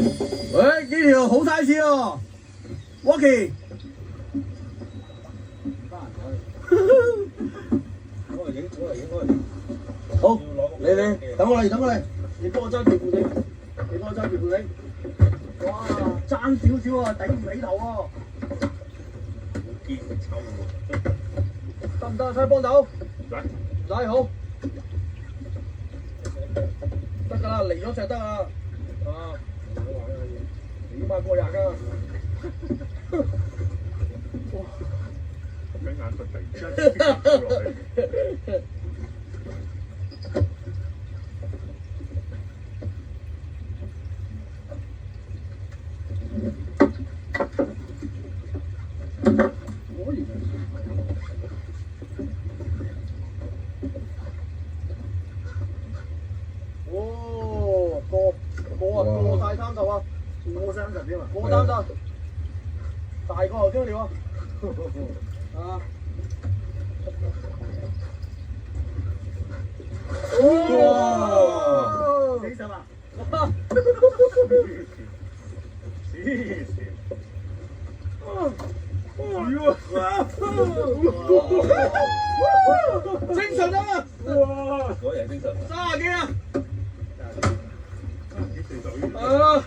喂，呢條好 size 喎 ，Walkie。好，你等我嚟，等我嚟，你幫我揸住扶你，你幫我揸住扶你。哇，爭少少啊，頂唔起頭喎。堅臭喎！得唔得？使幫手？唔使好。得㗎啦，嚟咗就得啦。啊，你起碼過廿㗎。哇！俾眼瞓突然之間跳落去。哦，過晒30啊！過30添啊！過30，大個頭先料啊！啊！哇！40啊！哇！黐線！精神啊！哇！果然精神。30幾啊！30幾40。啊！